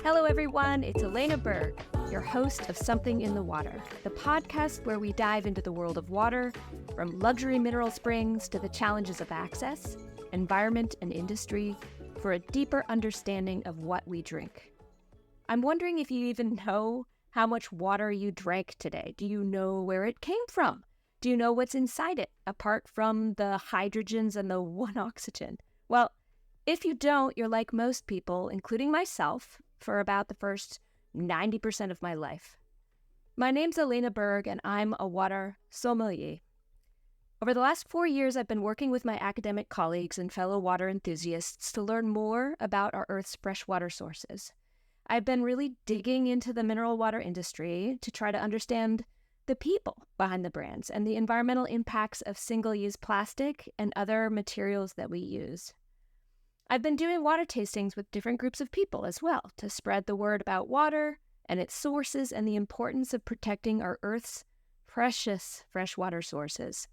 Hello, everyone. It's Elena Berg, your host of Something in the Water, the podcast where we dive into the world of water, from luxury mineral springs to the challenges of access, environment, and industry, for a deeper understanding of what we drink. I'm wondering if you even know how much water you drank today. Do you know where it came from? Do you know what's inside it, apart from the hydrogens and the one oxygen? Well, if you don't, you're like most people, including myself, for about the first 90% of my life. My name's Elena Berg, and I'm a water sommelier. Over the last 4 years, I've been working with my academic colleagues and fellow water enthusiasts to learn more about our Earth's freshwater sources. I've been really digging into the mineral water industry to try to understand the people behind the brands and the environmental impacts of single-use plastic and other materials that we use. I've been doing water tastings with different groups of people as well to spread the word about water and its sources and the importance of protecting our Earth's precious freshwater sources.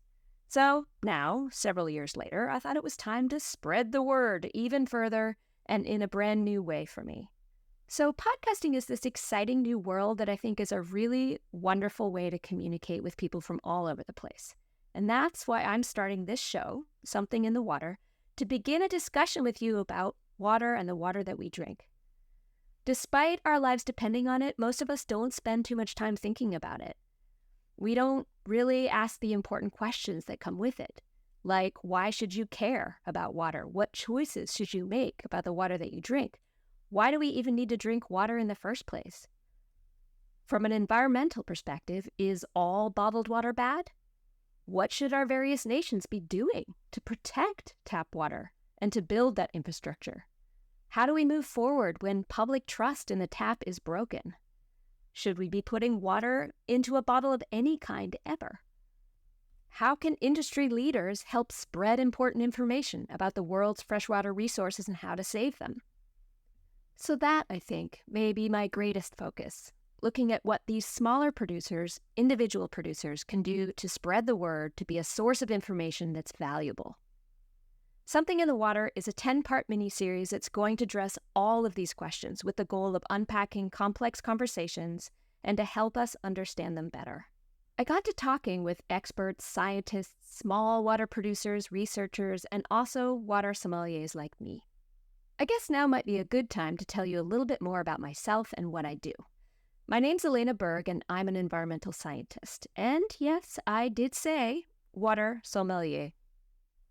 So now, several years later, I thought it was time to spread the word even further and in a brand new way for me. So podcasting is this exciting new world that I think is a really wonderful way to communicate with people from all over the place. And that's why I'm starting this show, Something in the Water, to begin a discussion with you about water and the water that we drink. Despite our lives depending on it, most of us don't spend too much time thinking about it. We don't really ask the important questions that come with it, like why should you care about water? What choices should you make about the water that you drink? Why do we even need to drink water in the first place? From an environmental perspective, is all bottled water bad? What should our various nations be doing to protect tap water and to build that infrastructure? How do we move forward when public trust in the tap is broken? Should we be putting water into a bottle of any kind ever? How can industry leaders help spread important information about the world's freshwater resources and how to save them? So that, I think, may be my greatest focus, looking at what these smaller producers, individual producers, can do to spread the word to be a source of information that's valuable. Something in the Water is a 10-part miniseries that's going to address all of these questions with the goal of unpacking complex conversations and to help us understand them better. I got to talking with experts, scientists, small water producers, researchers, and also water sommeliers like me. I guess now might be a good time to tell you a little bit more about myself and what I do. My name's Elena Berg, and I'm an environmental scientist. And yes, I did say water sommelier.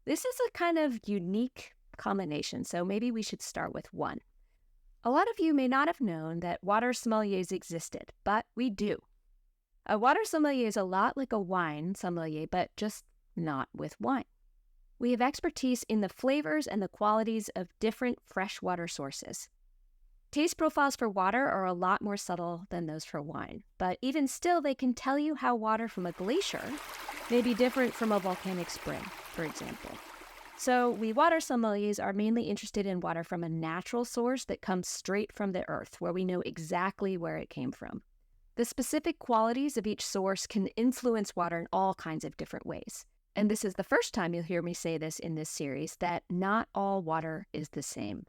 This is a kind of unique combination, so maybe we should start with one. A lot of you may not have known that water sommeliers existed, but we do. A water sommelier is a lot like a wine sommelier, but just not with wine. We have expertise in the flavors and the qualities of different freshwater sources. Taste profiles for water are a lot more subtle than those for wine, but even still, they can tell you how water from a glacier may be different from a volcanic spring, for example. So we water sommeliers are mainly interested in water from a natural source that comes straight from the earth, where we know exactly where it came from. The specific qualities of each source can influence water in all kinds of different ways. And this is the first time you'll hear me say this in this series, that not all water is the same.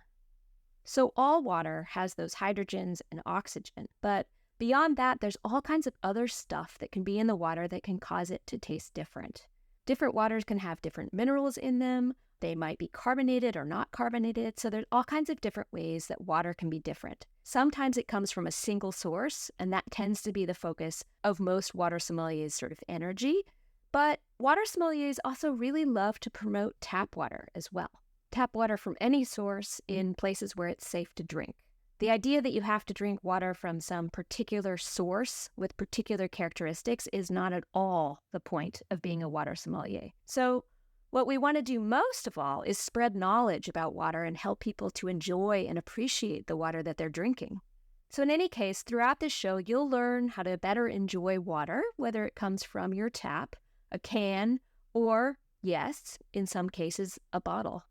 So all water has those hydrogens and oxygen, but beyond that, there's all kinds of other stuff that can be in the water that can cause it to taste different. Different waters can have different minerals in them. They might be carbonated or not carbonated, so there's all kinds of different ways that water can be different. Sometimes it comes from a single source, and that tends to be the focus of most water sommeliers' sort of energy. But water sommeliers also really love to promote tap water as well. Tap water from any source in places where it's safe to drink. The idea that you have to drink water from some particular source with particular characteristics is not at all the point of being a water sommelier. So what we want to do most of all is spread knowledge about water and help people to enjoy and appreciate the water that they're drinking. So in any case, throughout this show, you'll learn how to better enjoy water, whether it comes from your tap, a can, or, yes, in some cases, a bottle.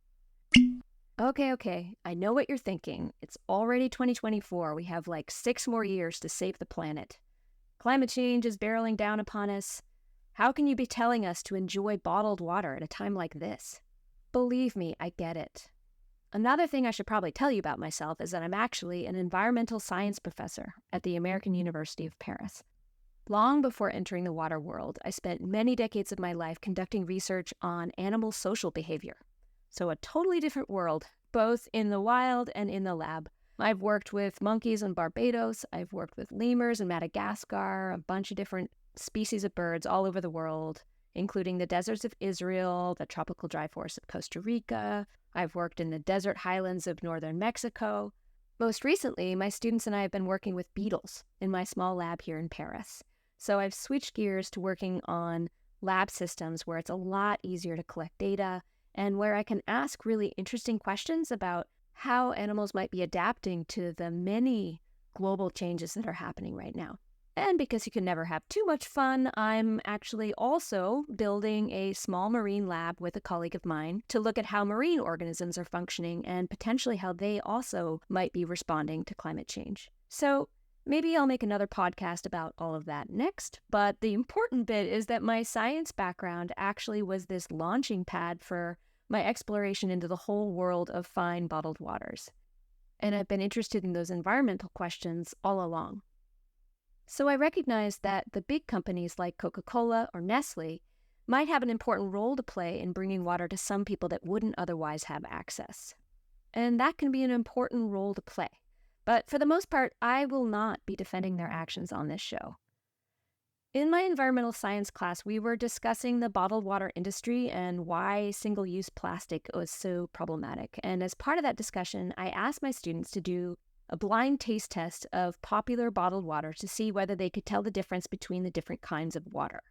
Okay, I know what you're thinking. It's already 2024. We have like 6 more years to save the planet. Climate change is barreling down upon us. How can you be telling us to enjoy bottled water at a time like this? Believe me, I get it. Another thing I should probably tell you about myself is that I'm actually an environmental science professor at the American University of Paris. Long before entering the water world, I spent many decades of my life conducting research on animal social behavior. So a totally different world, both in the wild and in the lab. I've worked with monkeys in Barbados, I've worked with lemurs in Madagascar, a bunch of different species of birds all over the world, including the deserts of Israel, the tropical dry forests of Costa Rica. I've worked in the desert highlands of northern Mexico. Most recently, my students and I have been working with beetles in my small lab here in Paris. So I've switched gears to working on lab systems where it's a lot easier to collect data and where I can ask really interesting questions about how animals might be adapting to the many global changes that are happening right now. And because you can never have too much fun, I'm actually also building a small marine lab with a colleague of mine to look at how marine organisms are functioning and potentially how they also might be responding to climate change. So maybe I'll make another podcast about all of that next, but the important bit is that my science background actually was this launching pad for my exploration into the whole world of fine bottled waters. And I've been interested in those environmental questions all along. So I recognize that the big companies like Coca-Cola or Nestle might have an important role to play in bringing water to some people that wouldn't otherwise have access. And that can be an important role to play. But for the most part, I will not be defending their actions on this show. In my environmental science class, we were discussing the bottled water industry and why single-use plastic was so problematic. And as part of that discussion, I asked my students to do a blind taste test of popular bottled water to see whether they could tell the difference between the different kinds of water.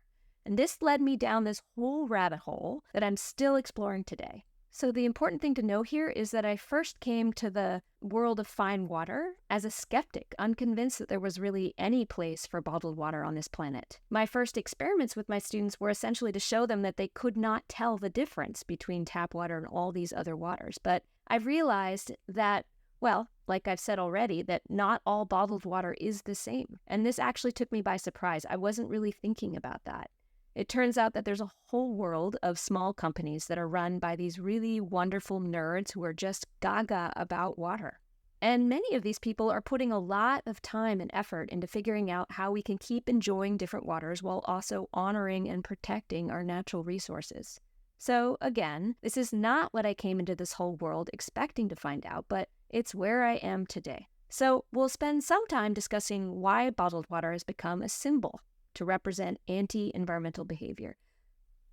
And this led me down this whole rabbit hole that I'm still exploring today. So the important thing to know here is that I first came to the world of fine water as a skeptic, unconvinced that there was really any place for bottled water on this planet. My first experiments with my students were essentially to show them that they could not tell the difference between tap water and all these other waters. But I've realized that, well, like I've said already, that not all bottled water is the same. And this actually took me by surprise. I wasn't really thinking about that. It turns out that there's a whole world of small companies that are run by these really wonderful nerds who are just gaga about water. And many of these people are putting a lot of time and effort into figuring out how we can keep enjoying different waters while also honoring and protecting our natural resources. So again, this is not what I came into this whole world expecting to find out, but it's where I am today. So we'll spend some time discussing why bottled water has become a symbol to represent anti-environmental behavior.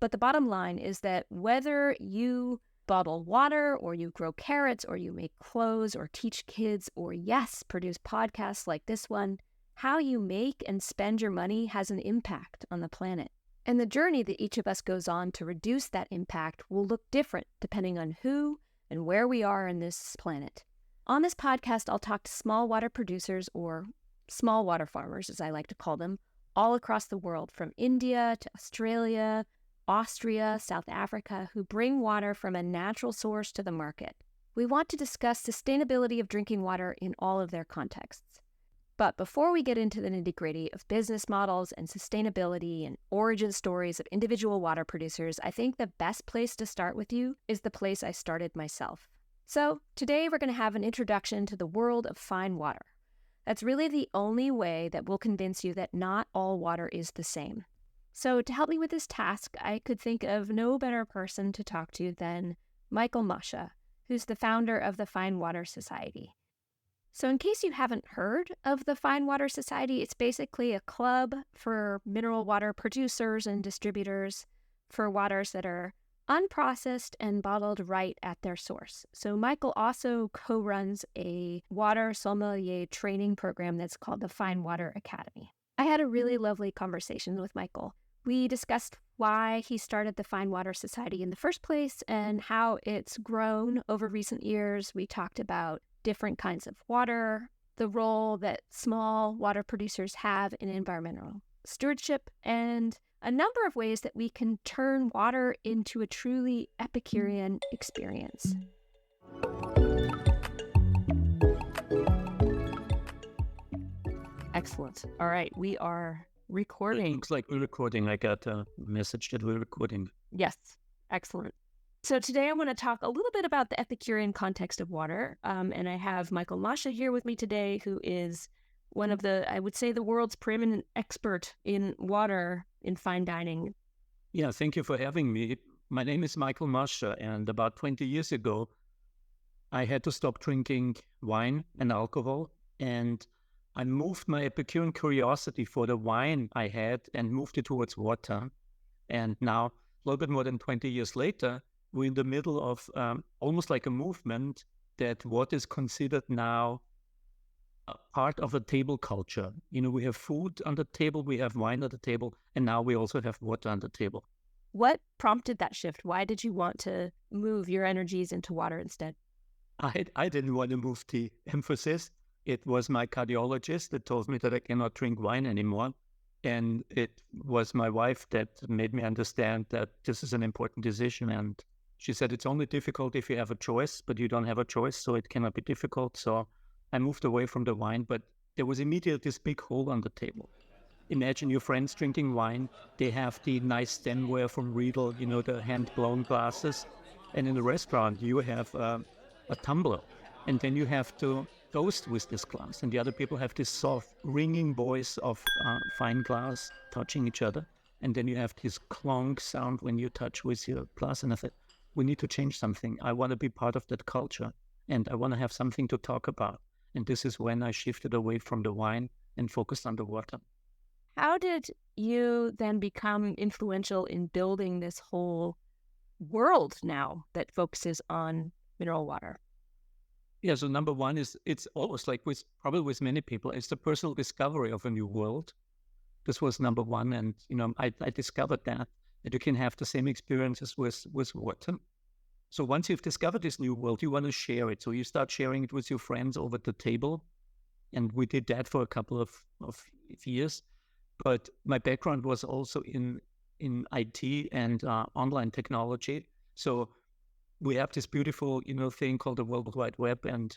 But the bottom line is that whether you bottle water or you grow carrots or you make clothes or teach kids or, yes, produce podcasts like this one, how you make and spend your money has an impact on the planet. And the journey that each of us goes on to reduce that impact will look different depending on who and where we are in this planet. On this podcast, I'll talk to small water producers, or small water farmers, as I like to call them, all across the world, from India to Australia, Austria, South Africa, who bring water from a natural source to the market. We want to discuss sustainability of drinking water in all of their contexts. But before we get into the nitty-gritty of business models and sustainability and origin stories of individual water producers, I think the best place to start with you is the place I started myself. So today we're going to have an introduction to the world of fine water. That's really the only way that will convince you that not all water is the same. So to help me with this task, I could think of no better person to talk to than Michael Mascha, who's the founder of the Fine Water Society. So in case you haven't heard of the Fine Water Society, it's basically a club for mineral water producers and distributors for waters that are unprocessed and bottled right at their source. So Michael also co-runs a water sommelier training program that's called the Fine Water Academy. I had a really lovely conversation with Michael. We discussed why he started the Fine Water Society in the first place and how it's grown over recent years. We talked about different kinds of water, the role that small water producers have in environmental stewardship, and a number of ways that we can turn water into a truly epicurean experience. Excellent. All right, we are recording. It looks like we're recording. I got a message that we're recording. Yes, excellent. So today I want to talk a little bit about the epicurean context of water. And I have Michael Mascha here with me today, who is one of I would say, the world's preeminent expert in water in fine dining. Yeah, thank you for having me. My name is Michael Mascha, and about 20 years ago, I had to stop drinking wine and alcohol, and I moved my Epicurean curiosity for the wine I had and moved it towards water. And now, a little bit more than 20 years later, we're in the middle of almost like a movement that what is considered now a part of a table culture. We have food on the table, we have wine on the table, and now we also have water on the table. What prompted that shift? Why did you want to move your energies into water instead? I didn't want to move the emphasis. It was my cardiologist that told me that I cannot drink wine anymore. And it was my wife that made me understand that this is an important decision. And she said, it's only difficult if you have a choice, but you don't have a choice, so it cannot be difficult. So I moved away from the wine, but there was immediately this big hole on the table. Imagine your friends drinking wine. They have the nice stemware from Riedel, the hand-blown glasses. And in the restaurant, you have a tumbler. And then you have to toast with this glass. And the other people have this soft, ringing voice of fine glass touching each other. And then you have this clonk sound when you touch with your glass. And I said, we need to change something. I want to be part of that culture. And I want to have something to talk about. And this is when I shifted away from the wine and focused on the water. How did you then become influential in building this whole world now that focuses on mineral water? Yeah, so number one is it's almost like probably with many people, it's the personal discovery of a new world. This was number one. And, I discovered that you can have the same experiences with water. So once you've discovered this new world, you want to share it. So you start sharing it with your friends over the table. And we did that for a couple of years. But my background was also in IT and online technology. So we have this beautiful, thing called the World Wide Web, and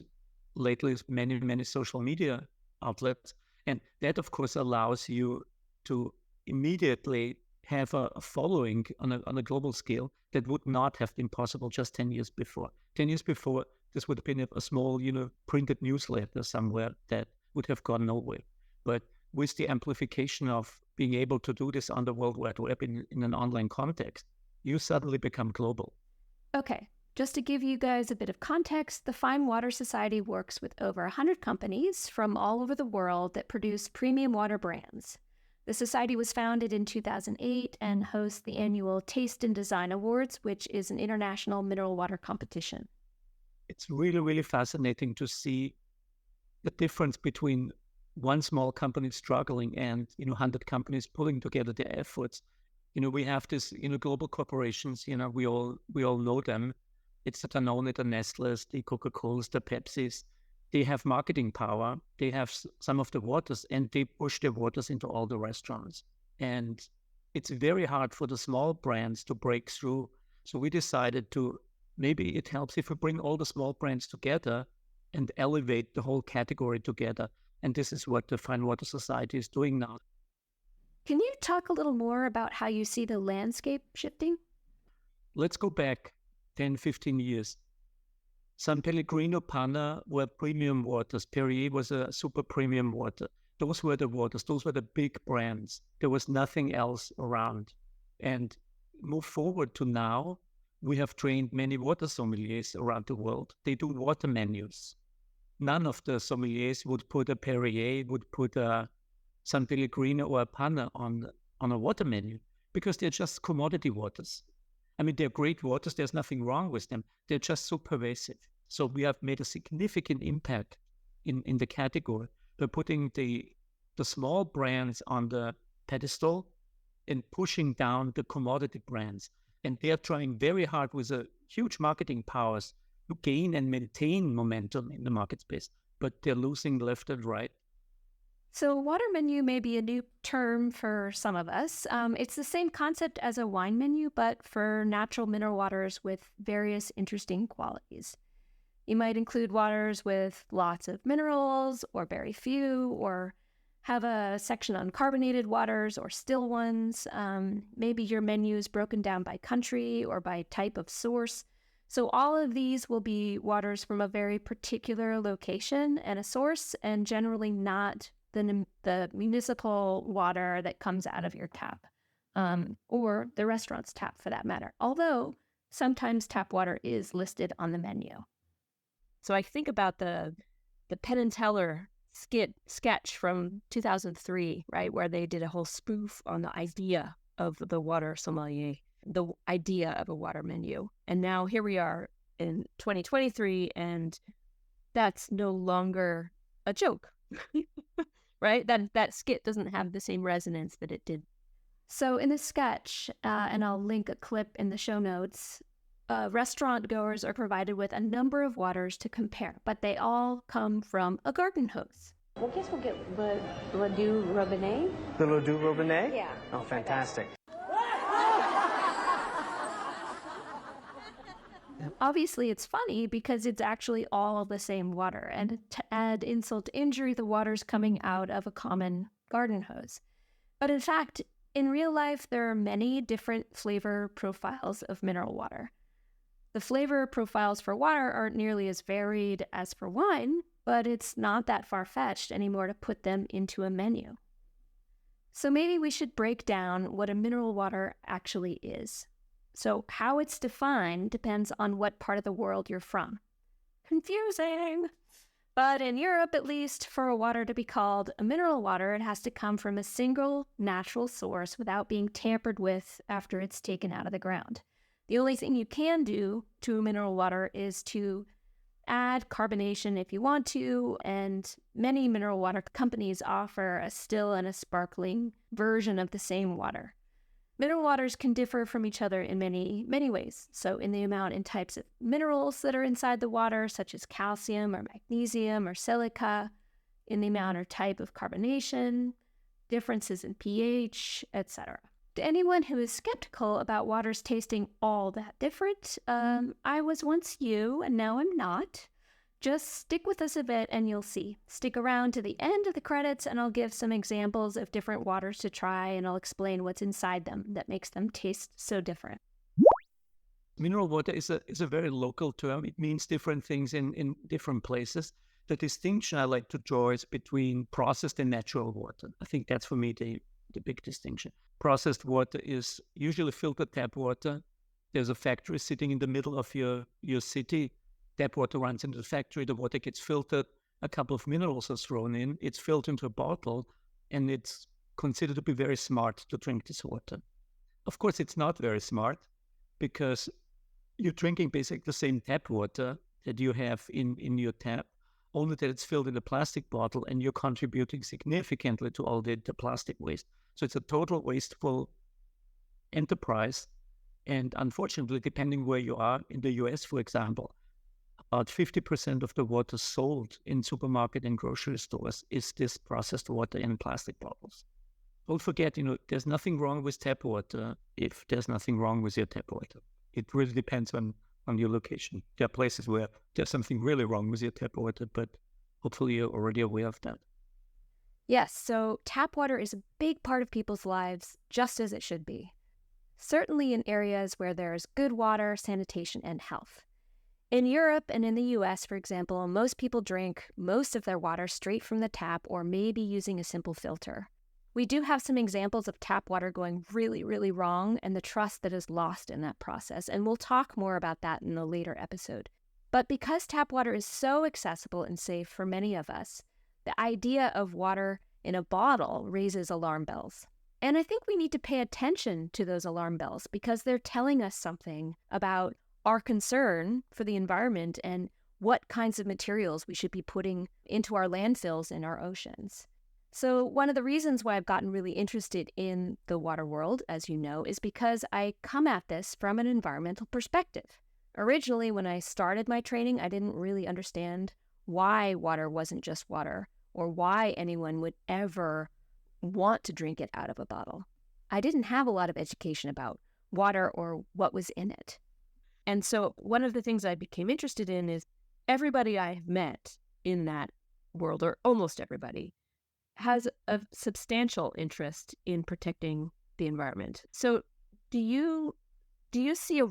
lately many, many social media outlets. And that, of course, allows you to immediately have a following on a global scale that would not have been possible just 10 years before. 10 years before, this would have been a small, printed newsletter somewhere that would have gone nowhere. But with the amplification of being able to do this on the World Wide Web in an online context, you suddenly become global. Okay, just to give you guys a bit of context, the Fine Water Society works with over 100 companies from all over the world that produce premium water brands. The society was founded in 2008 and hosts the annual Taste and Design Awards, which is an international mineral water competition. It's really, really fascinating to see the difference between one small company struggling and 100 companies pulling together their efforts. We have this global corporations. We all know them. It's the Danone, the Nestle's, the Coca-Colas, the Pepsis. They have marketing power. They have some of the waters, and they push their waters into all the restaurants. And it's very hard for the small brands to break through. So we decided maybe it helps if we bring all the small brands together and elevate the whole category together. And this is what the Fine Water Society is doing now. Can you talk a little more about how you see the landscape shifting? Let's go back 10, 15 years. San Pellegrino, Panna were premium waters. Perrier was a super premium water. Those were the waters. Those were the big brands. There was nothing else around. And move forward to now, we have trained many water sommeliers around the world. They do water menus. None of the sommeliers would put a Perrier, would put a San Pellegrino or a Panna on a water menu because they're just commodity waters. I mean, they're great waters. There's nothing wrong with them. They're just so pervasive. So we have made a significant impact in the category by putting the small brands on the pedestal and pushing down the commodity brands. And they are trying very hard with a huge marketing powers to gain and maintain momentum in the market space, but they're losing left and right. So water menu may be a new term for some of us. It's the same concept as a wine menu, but for natural mineral waters with various interesting qualities. You might include waters with lots of minerals or very few, or have a section on carbonated waters or still ones. Maybe your menu is broken down by country or by type of source. So all of these will be waters from a very particular location and a source, and generally not the municipal water that comes out of your tap, or the restaurant's tap for that matter. Although sometimes tap water is listed on the menu. So I think about the Penn and Teller sketch from 2003, right, where they did a whole spoof on the idea of the water sommelier, the idea of a water menu. And now here we are in 2023, and that's no longer a joke, right? That skit doesn't have the same resonance that it did. So in the sketch, and I'll link a clip in the show notes, restaurant goers are provided with a number of waters to compare, but they all come from a garden hose. Well, I guess we'll get Le Doux Robinet. The Le Doux Robinet? Yeah. Oh, fantastic. Obviously, it's funny because it's actually all the same water, and to add insult to injury, the water's coming out of a common garden hose. But in fact, in real life, there are many different flavor profiles of mineral water. The flavor profiles for water aren't nearly as varied as for wine, but it's not that far-fetched anymore to put them into a menu. So maybe we should break down what a mineral water actually is. So how it's defined depends on what part of the world you're from. Confusing! But in Europe, at least, for a water to be called a mineral water, it has to come from a single natural source without being tampered with after it's taken out of the ground. The only thing you can do to a mineral water is to add carbonation if you want to, and many mineral water companies offer a still and a sparkling version of the same water. Mineral waters can differ from each other in many, many ways. So in the amount and types of minerals that are inside the water, such as calcium or magnesium or silica, in the amount or type of carbonation, differences in pH, etc. To anyone who is skeptical about waters tasting all that different, I was once you, and now I'm not. Just stick with us a bit and you'll see. Stick around to the end of the credits and I'll give some examples of different waters to try, and I'll explain what's inside them that makes them taste so different. Mineral water is a very local term. It means different things in different places. The distinction I like to draw is between processed and natural water. I think that's for me the big distinction. Processed water is usually filtered tap water. There's a factory sitting in the middle of your city. Tap water runs into the factory, the water gets filtered, a couple of minerals are thrown in, it's filled into a bottle, and it's considered to be very smart to drink this water. Of course, it's not very smart because you're drinking basically the same tap water that you have in your tap, only that it's filled in a plastic bottle and you're contributing significantly to all the plastic waste. So it's a total wasteful enterprise. And unfortunately, depending where you are, in the US, for example, about 50% of the water sold in supermarket and grocery stores is this processed water in plastic bottles. Don't forget, there's nothing wrong with tap water if there's nothing wrong with your tap water. It really depends on your location. There are places where there's something really wrong with your tap water, but hopefully you're already aware of that. Yes, so tap water is a big part of people's lives, just as it should be. Certainly in areas where there's good water, sanitation, and health. In Europe and in the US, for example, most people drink most of their water straight from the tap or maybe using a simple filter. We do have some examples of tap water going really, really wrong and the trust that is lost in that process, and we'll talk more about that in a later episode. But because tap water is so accessible and safe for many of us, the idea of water in a bottle raises alarm bells. And I think we need to pay attention to those alarm bells because they're telling us something about our concern for the environment and what kinds of materials we should be putting into our landfills and our oceans. So one of the reasons why I've gotten really interested in the water world, as you know, is because I come at this from an environmental perspective. Originally, when I started my training, I didn't really understand why water wasn't just water or why anyone would ever want to drink it out of a bottle. I didn't have a lot of education about water or what was in it. And so one of the things I became interested in is everybody I've met in that world, or almost everybody, has a substantial interest in protecting the environment. So do you see a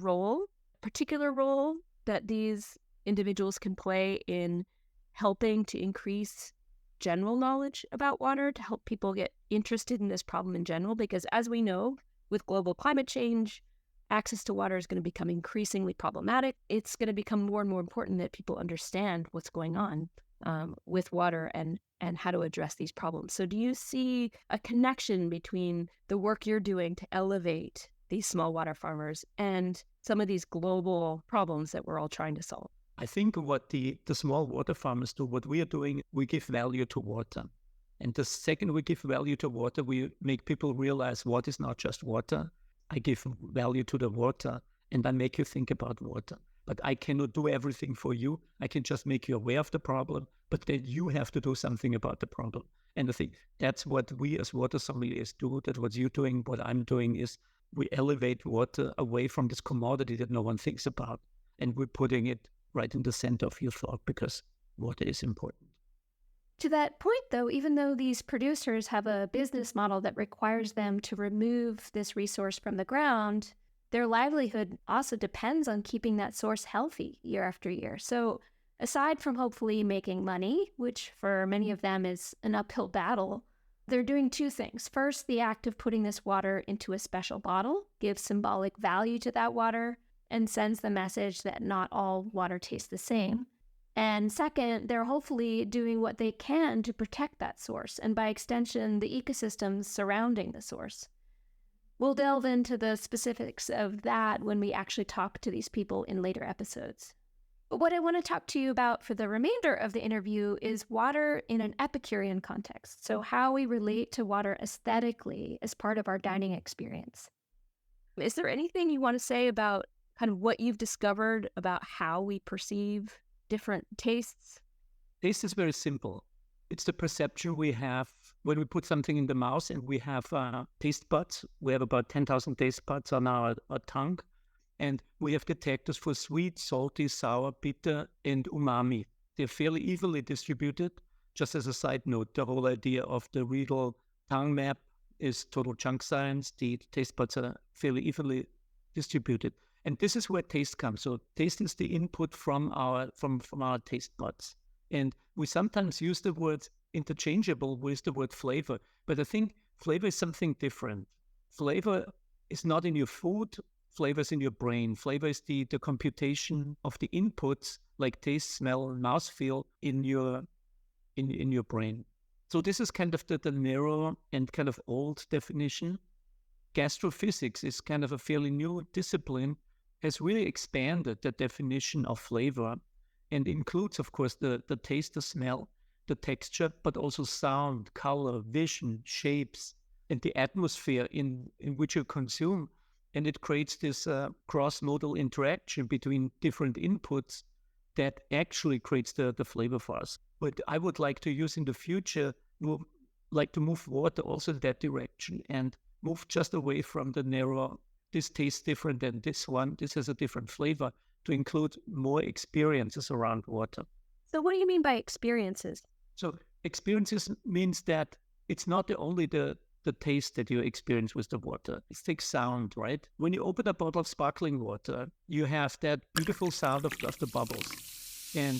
particular role that these individuals can play in helping to increase general knowledge about water, to help people get interested in this problem in general? Because as we know, with global climate change, access to water is going to become increasingly problematic. It's going to become more and more important that people understand what's going on with water and how to address these problems. So do you see a connection between the work you're doing to elevate these small water farmers and some of these global problems that we're all trying to solve? I think what the small water farmers do, what we are doing, we give value to water. And the second we give value to water, we make people realize water is not just water. I give value to the water and I make you think about water. But I cannot do everything for you. I can just make you aware of the problem, but then you have to do something about the problem. And I think that's what we as water sommeliers do. That's what you're doing. What I'm doing is we elevate water away from this commodity that no one thinks about. And we're putting it right in the center of your thought because water is important. To that point, though, even though these producers have a business model that requires them to remove this resource from the ground, their livelihood also depends on keeping that source healthy year after year. So aside from hopefully making money, which for many of them is an uphill battle, they're doing two things. First, the act of putting this water into a special bottle gives symbolic value to that water and sends the message that not all water tastes the same. And second, they're hopefully doing what they can to protect that source and by extension, the ecosystems surrounding the source. We'll delve into the specifics of that when we actually talk to these people in later episodes. But what I want to talk to you about for the remainder of the interview is water in an epicurean context. So how we relate to water aesthetically as part of our dining experience. Is there anything you want to say about kind of what you've discovered about how we perceive different tastes? Taste is very simple. It's the perception we have when we put something in the mouth and we have taste buds. We have about 10,000 taste buds on our tongue. And we have detectors for sweet, salty, sour, bitter, and umami. They're fairly evenly distributed. Just as a side note, the whole idea of the Riedel tongue map is total chunk science. The taste buds are fairly evenly distributed. And this is where taste comes. So taste is the input from our taste buds. And we sometimes use the word interchangeable with the word flavor. But I think flavor is something different. Flavor is not in your food. Flavor is in your brain. Flavor is the computation of the inputs like taste, smell, and mouthfeel in your brain. So this is kind of the narrow and kind of old definition. Gastrophysics is kind of a fairly new discipline, has really expanded the definition of flavor and includes, of course, the taste, the smell, the texture, but also sound, color, vision, shapes, and the atmosphere in which you consume. And it creates this cross-modal interaction between different inputs that actually creates the flavor for us. But I would like to use in the future, like to move water also in that direction and move just away from the narrow, this tastes different than this one, this has a different flavor, to include more experiences around water. So what do you mean by experiences? So experiences means that it's not only the taste that you experience with the water. It takes sound, right? When you open a bottle of sparkling water, you have that beautiful sound of the bubbles. And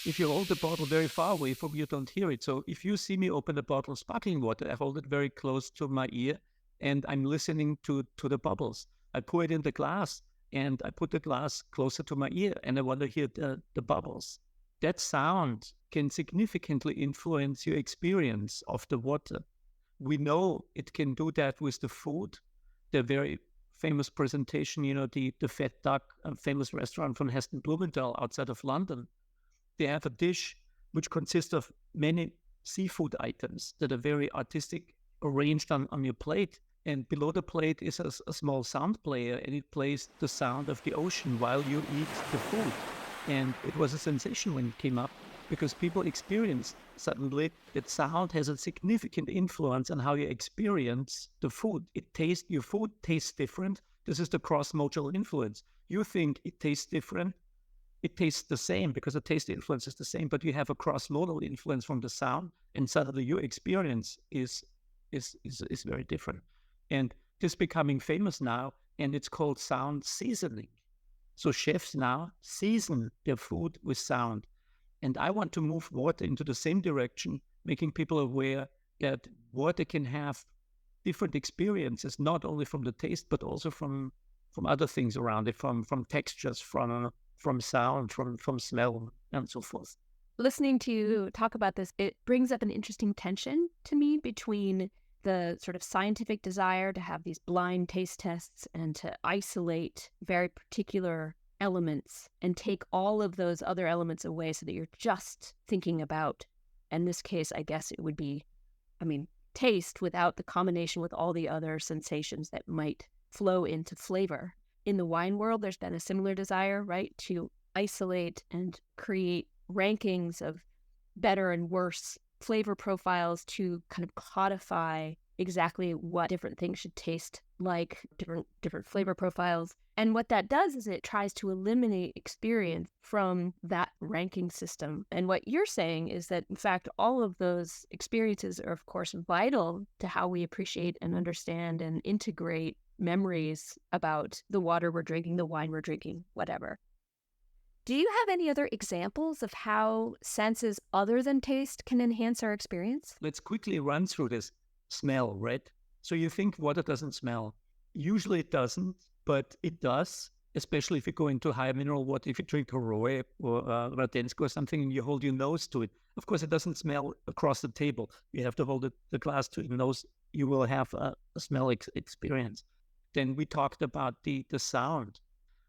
if you hold the bottle very far away from you, don't hear it. So if you see me open a bottle of sparkling water, I hold it very close to my ear and I'm listening to the bubbles. I pour it in the glass and I put the glass closer to my ear and I want to hear the bubbles. That sound can significantly influence your experience of the water. We know it can do that with the food. The very famous presentation, the Fat Duck, a famous restaurant from Heston Blumenthal outside of London. They have a dish which consists of many seafood items that are very artistic, arranged on your plate. And below the plate is a small sound player, and it plays the sound of the ocean while you eat the food. And it was a sensation when it came up because people experienced suddenly that sound has a significant influence on how you experience the food. Your food tastes different. This is the cross-modal influence. You think it tastes different. It tastes the same because the taste influence is the same, but you have a cross-modal influence from the sound And suddenly your experience is very different. And this becoming famous now, and it's called sound seasoning. So chefs now season their food with sound. And I want to move water into the same direction, making people aware that water can have different experiences, not only from the taste, but also from other things around it, from textures, from sound, from smell, and so forth. Listening to you talk about this, it brings up an interesting tension to me between the sort of scientific desire to have these blind taste tests and to isolate very particular elements and take all of those other elements away so that you're just thinking about, in this case, I guess it would be, taste without the combination with all the other sensations that might flow into flavor. In the wine world, there's been a similar desire, right, to isolate and create rankings of better and worse flavor profiles to kind of codify exactly what different things should taste like, different flavor profiles. And what that does is it tries to eliminate experience from that ranking system. And what you're saying is that, in fact, all of those experiences are, of course, vital to how we appreciate and understand and integrate memories about the water we're drinking, the wine we're drinking, whatever. Do you have any other examples of how senses other than taste can enhance our experience? Let's quickly run through this. Smell, right? So you think water doesn't smell. Usually it doesn't, but it does, especially if you go into high mineral water. If you drink a Roy or Radensko or something and you hold your nose to it, of course it doesn't smell across the table. You have to hold the glass to your nose. You will have a smell experience. Then we talked about the sound.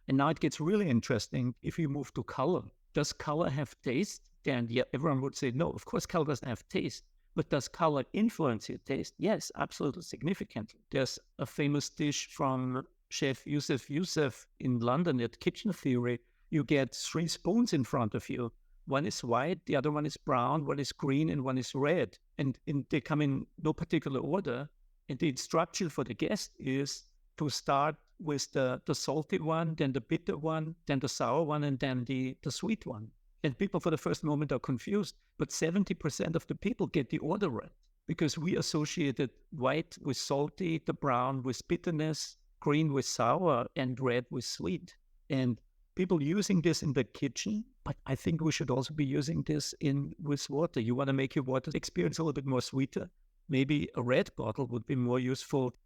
And now it gets really interesting if you move to color. Does color have taste? Then everyone would say, no, of course color doesn't have taste. But does color influence your taste? Yes, absolutely significantly. There's a famous dish from Chef Youssef in London at Kitchen Theory. You get 3 spoons in front of you. One is white, the other one is brown, one is green, and one is red. And they come in no particular order. And the instruction for the guest is to start with the salty one, then the bitter one, then the sour one, and then the sweet one. And people for the first moment are confused, but 70% of the people get the order right because we associated white with salty, the brown with bitterness, green with sour, and red with sweet. And people using this in the kitchen, but I think we should also be using this with water. You want to make your water experience a little bit more sweeter. Maybe a red bottle would be more useful.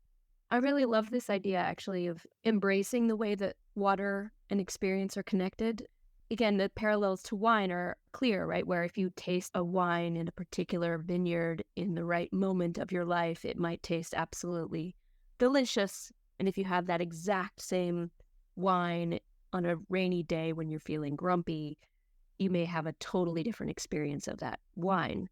I really love this idea, actually, of embracing the way that water and experience are connected. Again, the parallels to wine are clear, right? Where if you taste a wine in a particular vineyard in the right moment of your life, it might taste absolutely delicious. And if you have that exact same wine on a rainy day when you're feeling grumpy, you may have a totally different experience of that wine.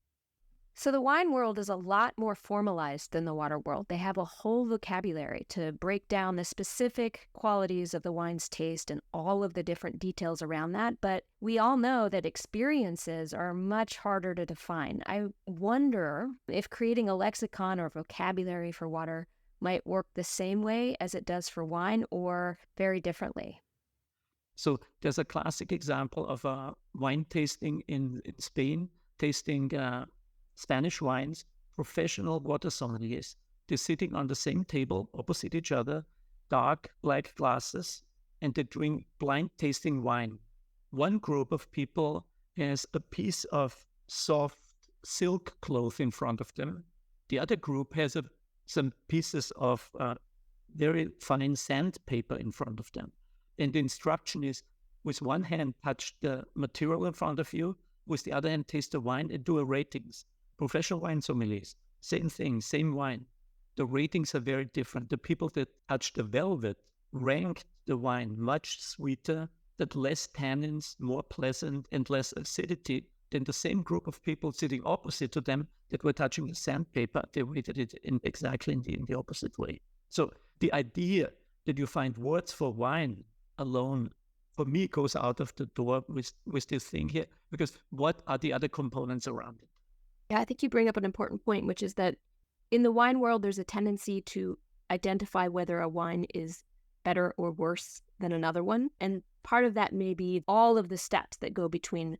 So the wine world is a lot more formalized than the water world. They have a whole vocabulary to break down the specific qualities of the wine's taste and all of the different details around that. But we all know that experiences are much harder to define. I wonder if creating a lexicon or vocabulary for water might work the same way as it does for wine or very differently. So there's a classic example of a wine tasting in Spain, tasting Spanish wines, professional water sommeliers. They're sitting on the same table opposite each other, dark black glasses, and they drink blind tasting wine. One group of people has a piece of soft silk cloth in front of them. The other group has some pieces of very fine sandpaper in front of them. And the instruction is, with one hand, touch the material in front of you, with the other hand, taste the wine and do a ratings. Professional wine sommeliers, same thing, same wine. The ratings are very different. The people that touched the velvet ranked the wine much sweeter, that less tannins, more pleasant, and less acidity than the same group of people sitting opposite to them that were touching the sandpaper. They rated it exactly in the opposite way. So the idea that you find words for wine alone, for me, goes out of the door with this thing here, because what are the other components around it? Yeah, I think you bring up an important point, which is that in the wine world, there's a tendency to identify whether a wine is better or worse than another one. And part of that may be all of the steps that go between,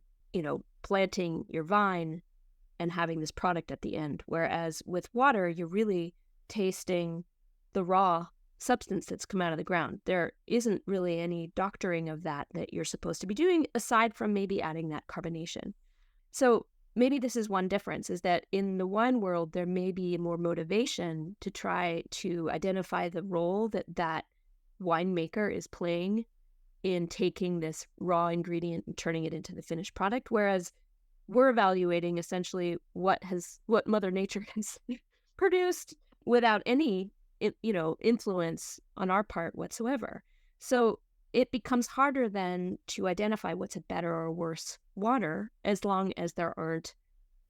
planting your vine and having this product at the end. Whereas with water, you're really tasting the raw substance that's come out of the ground. There isn't really any doctoring of that you're supposed to be doing, aside from maybe adding that carbonation. So maybe this is one difference, is that in the wine world, there may be more motivation to try to identify the role that winemaker is playing in taking this raw ingredient and turning it into the finished product. Whereas we're evaluating essentially what Mother Nature has produced without any, influence on our part whatsoever. So it becomes harder then to identify what's a better or worse water, as long as there aren't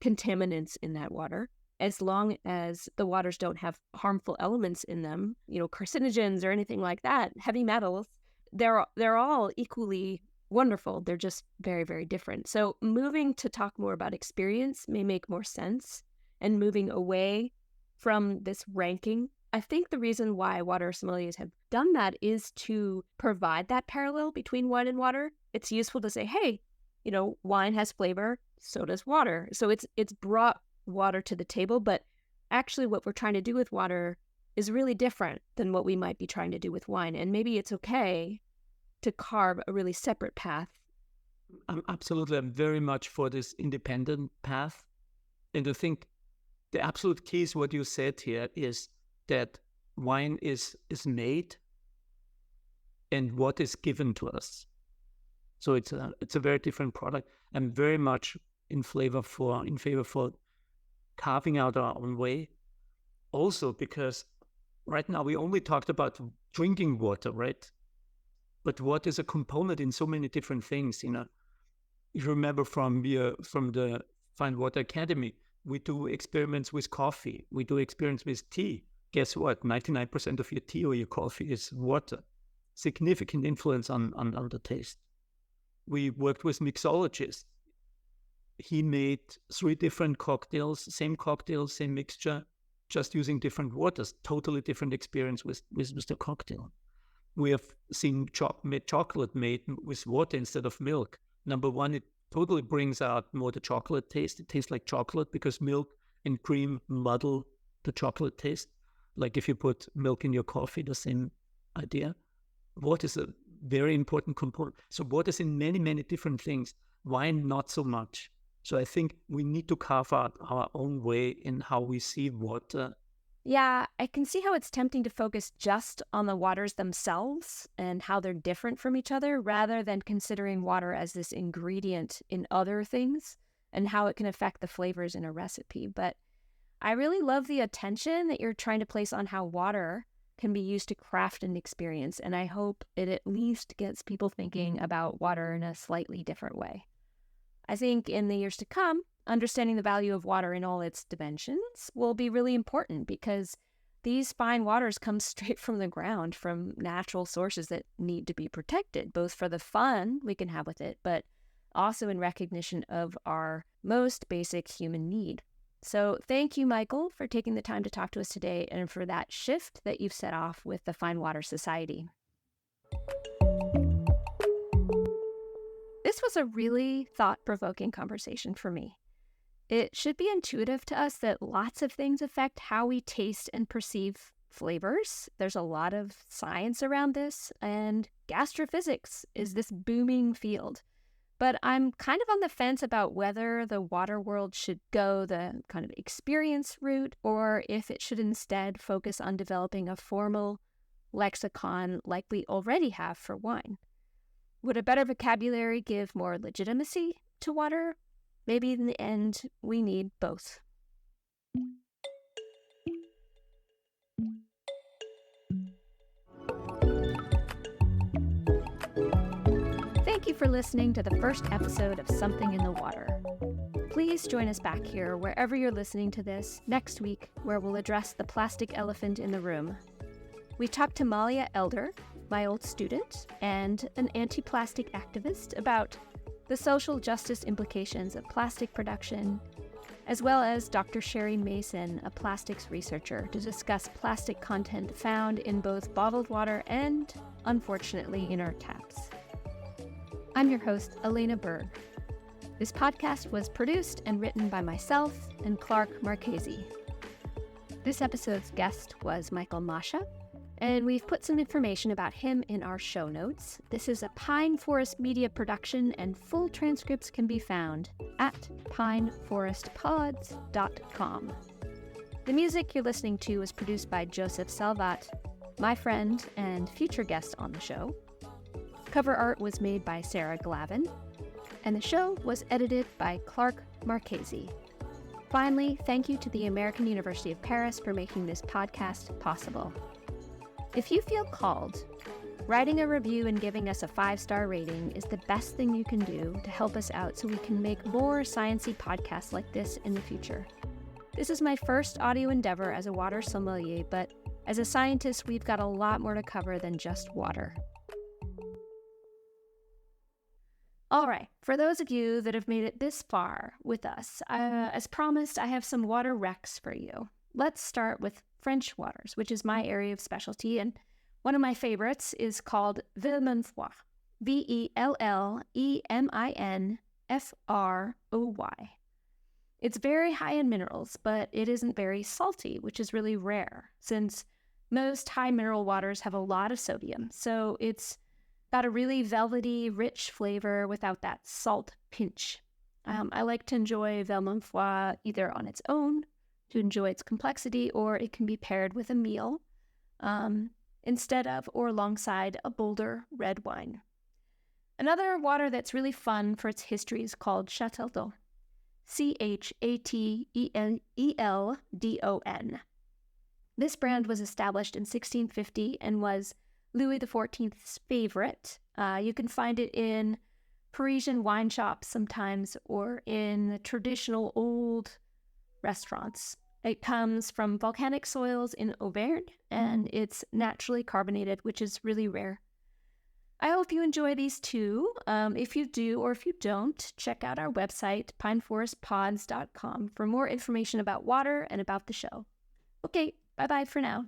contaminants in that water, as long as the waters don't have harmful elements in them, carcinogens or anything like that, heavy metals. They're all equally wonderful. They're just very, very different. So moving to talk more about experience may make more sense, and moving away from this ranking. I think the reason why water sommeliers have done that is to provide that parallel between wine and water. It's useful to say, hey, wine has flavor, so does water. So it's brought water to the table, but actually what we're trying to do with water is really different than what we might be trying to do with wine. And maybe it's okay to carve a really separate path. I'm very much for this independent path. And I think the absolute key is what you said here, is that wine is made and what is given to us. So it's a very different product. I'm very much in favor for carving out our own way. Also because right now we only talked about drinking water, right? But water is a component in so many different things. You remember from the Fine Water Academy, we do experiments with coffee. We do experiments with tea. Guess what? 99% of your tea or your coffee is water. Significant influence on the taste. We worked with mixologists. He made 3 different cocktails, same mixture, just using different waters. Totally different experience with the cocktail. We have seen chocolate made with water instead of milk. Number one, it totally brings out more the chocolate taste. It tastes like chocolate because milk and cream muddle the chocolate taste. Like if you put milk in your coffee, the same idea. Water is a very important component. So water is in many, many different things. Wine, not so much. So I think we need to carve out our own way in how we see water. Yeah, I can see how it's tempting to focus just on the waters themselves and how they're different from each other, rather than considering water as this ingredient in other things and how it can affect the flavors in a recipe. But I really love the attention that you're trying to place on how water can be used to craft an experience, and I hope it at least gets people thinking about water in a slightly different way. I think in the years to come, understanding the value of water in all its dimensions will be really important, because these fine waters come straight from the ground, from natural sources that need to be protected, both for the fun we can have with it, but also in recognition of our most basic human need. So thank you, Michael, for taking the time to talk to us today, and for that shift that you've set off with the Fine Water Society. This was a really thought-provoking conversation for me. It should be intuitive to us that lots of things affect how we taste and perceive flavors. There's a lot of science around this, and gastrophysics is this booming field. But I'm kind of on the fence about whether the water world should go the kind of experience route, or if it should instead focus on developing a formal lexicon like we already have for wine. Would a better vocabulary give more legitimacy to water? Maybe in the end, we need both. Thank you for listening to the first episode of Something in the Water. Please join us back here wherever you're listening to this next week, where we'll address the plastic elephant in the room. We talked to Malia Elder, my old student, and an anti-plastic activist about the social justice implications of plastic production, as well as Dr. Sherry Mason, a plastics researcher, to discuss plastic content found in both bottled water and, unfortunately, in our taps. I'm your host, Elena Berg. This podcast was produced and written by myself and Clark Marchese. This episode's guest was Michael Mascha, and we've put some information about him in our show notes. This is a Pine Forest Media production, and full transcripts can be found at pineforestpods.com. The music you're listening to was produced by Joseph Salvat, my friend and future guest on the show. Cover art was made by Sarah Glavin, and the show was edited by Clark Marchese. Finally, thank you to the American University of Paris for making this podcast possible. If you feel called, writing a review and giving us a 5-star rating is the best thing you can do to help us out so we can make more science-y podcasts like this in the future. This is my first audio endeavor as a water sommelier, but as a scientist, we've got a lot more to cover than just water. All right, for those of you that have made it this far with us, as promised, I have some water recs for you. Let's start with French waters, which is my area of specialty, and one of my favorites is called Velleminfroy, Velleminfroy. It's very high in minerals, but it isn't very salty, which is really rare, since most high mineral waters have a lot of sodium, so it's got a really velvety, rich flavor without that salt pinch. I like to enjoy Velleminfroy either on its own, to enjoy its complexity, or it can be paired with a meal instead of or alongside a bolder red wine. Another water that's really fun for its history is called Châteldon, Chatteldon. This brand was established in 1650 and was Louis XIV's favorite. You can find it in Parisian wine shops sometimes, or in traditional old restaurants. It comes from volcanic soils in Auvergne, and it's naturally carbonated, which is really rare. I hope you enjoy these too. If you do, or if you don't, check out our website, pineforestpods.com, for more information about water and about the show. Okay, bye-bye for now.